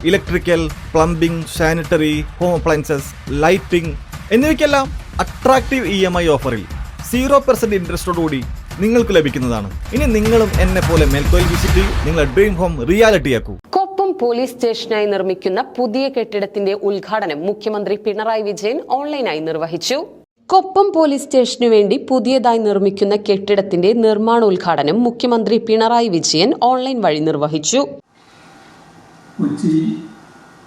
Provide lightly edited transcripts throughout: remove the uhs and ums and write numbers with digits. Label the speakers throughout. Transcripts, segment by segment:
Speaker 1: Electrical, plumbing, sanitary, home appliances, lighting എന്നിവയ്ക്കെല്ലാം attractive EMI ഓഫറിൽ 0% ഇൻട്രസ്റ്റോടുകൂടി നിങ്ങൾക്ക് ലഭിക്കുന്നതാണ്. ഇനി നിങ്ങളും എന്നെ പോലെ മേൽക്കോയിൽ വിസിറ്റ് ചെയ്യൂ, നിങ്ങളുടെ ഡ്രീം ഹോം റിയാലിറ്റിയാക്കൂ.
Speaker 2: കൊപ്പം പോലീസ് സ്റ്റേഷനായി നിർമ്മിക്കുന്ന പുതിയ കെട്ടിടത്തിന്റെ ഉദ്ഘാടനം മുഖ്യമന്ത്രി പിണറായി വിജയൻ ഓൺലൈനായി നിർവഹിച്ചു. കൊപ്പം പോലീസ് സ്റ്റേഷനു വേണ്ടി പുതിയതായി നിർമ്മിക്കുന്ന കെട്ടിടത്തിന്റെ നിർമ്മാണോദ്ഘാടനം മുഖ്യമന്ത്രി പിണറായി വിജയൻ ഓൺലൈൻ വഴി നിർവഹിച്ചു.
Speaker 3: കൊച്ചി,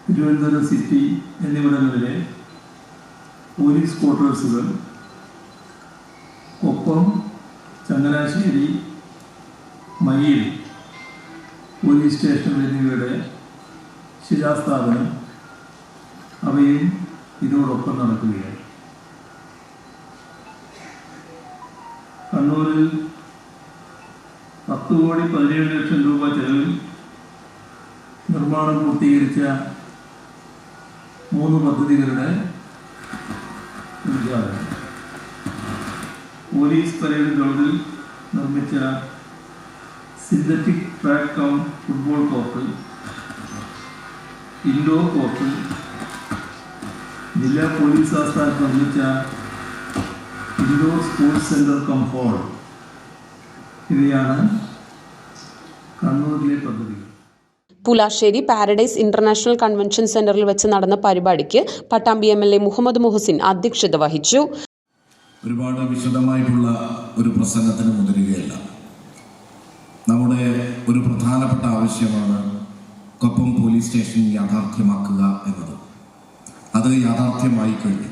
Speaker 3: തിരുവനന്തപുരം സിറ്റി എന്നിവിടങ്ങളിലെ പോലീസ് ക്വാർട്ടേഴ്സുകൾ, കൊപ്പം, ചങ്ങനാശ്ശേരി, മയ്യിൽ പോലീസ് സ്റ്റേഷൻ എന്നിവയുടെ ശിലാസ്ഥാപനം അവയും ഇതോടൊപ്പം നടക്കുകയായി. കണ്ണൂരിൽ 10,17,00,000 രൂപ ചെലവിൽ നിർമ്മാണം പൂർത്തീകരിച്ച 3 പദ്ധതികളുടെ ഉദ്ഘാടനം, പോലീസ് പരേഡ് ഗ്രൗണ്ടിൽ നിർമ്മിച്ച synthetic track cum football court, indoor court, ജില്ലാ പോലീസ് ആസ്ഥാനത്ത് നിർമ്മിച്ച indoor sports centre cum hall ഇവയാണ് കണ്ണൂരിലെ പദ്ധതികൾ.
Speaker 2: പുലാശ്ശേരി പാരഡൈസ് ഇന്റർനാഷണൽ കൺവെൻഷൻ സെന്ററിൽ വെച്ച് നടന്ന പരിപാടിക്ക് പട്ടാമ്പി MLA മുഹമ്മദ് മുഹസിൻ അധ്യക്ഷത വഹിച്ചു.
Speaker 4: ഒരുപാട് വിശദമായിട്ടുള്ള ഒരു പ്രസംഗത്തിന് മുതിരുകയല്ല. നമ്മുടെ ഒരു പ്രധാനപ്പെട്ട ആവശ്യമാണ് കൊപ്പം പോലീസ് സ്റ്റേഷൻ യാഥാർത്ഥ്യമാക്കുക എന്നത്. അത് യാഥാർത്ഥ്യമായി കഴിഞ്ഞു.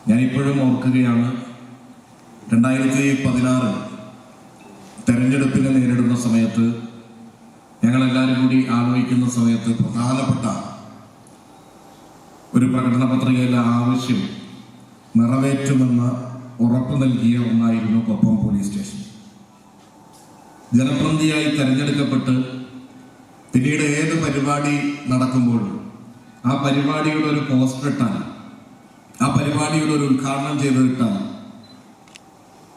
Speaker 4: ഞാനിപ്പോഴും ഓർക്കുകയാണ്, 2016 തെരഞ്ഞെടുപ്പിനെ നേരിടുന്ന സമയത്ത് ഞങ്ങളെല്ലാവരും കൂടി ആലോചിക്കുന്ന സമയത്ത് പ്രധാനപ്പെട്ട ഒരു പ്രകടന പത്രികയിലെ ആവശ്യം നിറവേറ്റുമെന്ന് ഉറപ്പു നൽകിയ ഒന്നായിരുന്നു കൊപ്പം പോലീസ് സ്റ്റേഷൻ. ജനപ്രതിനിധിയായി തെരഞ്ഞെടുക്കപ്പെട്ട് പിന്നീട് ഏത് പരിപാടി നടക്കുമ്പോഴും ആ പരിപാടിയുടെ ഒരു പോസ്റ്റർ ഇട്ടാൽ, ആ പരിപാടിയുടെ ഒരു ഉദ്ഘാടനം ചെയ്തിട്ടാൽ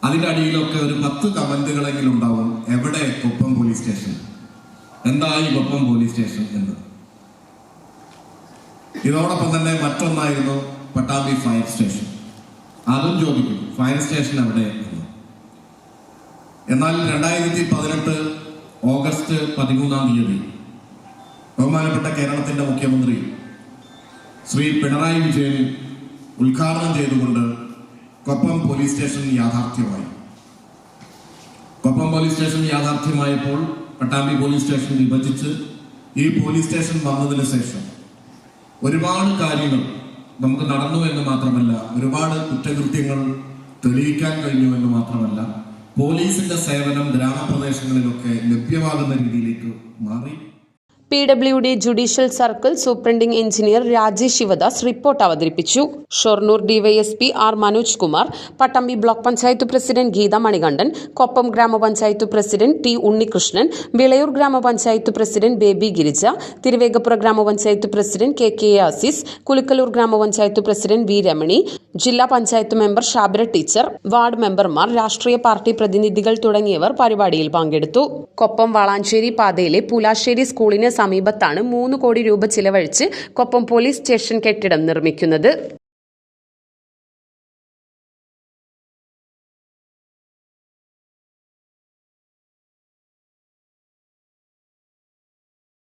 Speaker 4: അതിൻ്റെ അടിയിലൊക്കെ ഒരു 10 കമന്റുകളെങ്കിലും ഉണ്ടാവും. എവിടെ കൊപ്പം പോലീസ് സ്റ്റേഷൻ, എന്തായി കൊപ്പം പോലീസ് സ്റ്റേഷൻ എന്ന്. ഇതോടൊപ്പം തന്നെ മറ്റൊന്നായിരുന്നു പട്ടാമ്പി ഫയർ സ്റ്റേഷൻ. അതും ചോദിക്കും, ഫയർ സ്റ്റേഷൻ എവിടെ എന്ന്. എന്നാൽ 2018 ഓഗസ്റ്റ് 13 ബഹുമാനപ്പെട്ട കേരളത്തിന്റെ മുഖ്യമന്ത്രി ശ്രീ പിണറായി വിജയൻ ഉദ്ഘാടനം ചെയ്തുകൊണ്ട് കൊപ്പം പോലീസ് സ്റ്റേഷൻ യാഥാർത്ഥ്യമായി. കൊപ്പം പോലീസ് സ്റ്റേഷൻ യാഥാർത്ഥ്യമായപ്പോൾ പട്ടാമ്പി പോലീസ് സ്റ്റേഷൻ വിഭജിച്ച് ഈ പോലീസ് സ്റ്റേഷൻ വന്നതിന് ശേഷം ഒരുപാട് കാര്യങ്ങൾ നമുക്ക് നടന്നു എന്ന് മാത്രമല്ല, ഒരുപാട് കുറ്റകൃത്യങ്ങൾ തെളിയിക്കാൻ കഴിഞ്ഞു എന്ന് മാത്രമല്ല, പോലീസിന്റെ സേവനം ഗ്രാമപ്രദേശങ്ങളിലൊക്കെ ലഭ്യമാകുന്ന രീതിയിലേക്ക് മാറി.
Speaker 2: PWD judicial circle superintending engineer Rajesh Sivadas report അവതരിപ്പിച്ചു. Shoranur DYSP R Manoj Kumar, Pattambi block panchayat president Geetha Manikandan, Koppam ഗ്രാമപഞ്ചായത്ത് പ്രസിഡന്റ് T ഉണ്ണികൃഷ്ണൻ, വിളയൂർ ഗ്രാമപഞ്ചായത്ത് പ്രസിഡന്റ് ബേബി ഗിരിജ, തിരുവേഗപ്പുറ ഗ്രാമപഞ്ചായത്ത് പ്രസിഡന്റ് KK ആസിസ്, കുലുക്കലൂർ ഗ്രാമപഞ്ചായത്ത് പ്രസിഡന്റ് V രമണി, ജില്ലാ പഞ്ചായത്ത് മെമ്പർ ഷാബിര ടീച്ചർ, വാർഡ് മെമ്പർമാർ, രാഷ്ട്രീയ പാർട്ടി പ്രതിനിധികൾ തുടങ്ങിയവർ പരിപാടിയിൽ പങ്കെടുത്തു. കൊപ്പം വളാഞ്ചേരി പാതയിലെ പുലാശ്ശേരി സ്കൂളിന് സമീപത്താണ് 3 കോടി രൂപ ചിലവഴിച്ച് കൊപ്പം പോലീസ് സ്റ്റേഷൻ കെട്ടിടം നിർമ്മിക്കുന്നത്.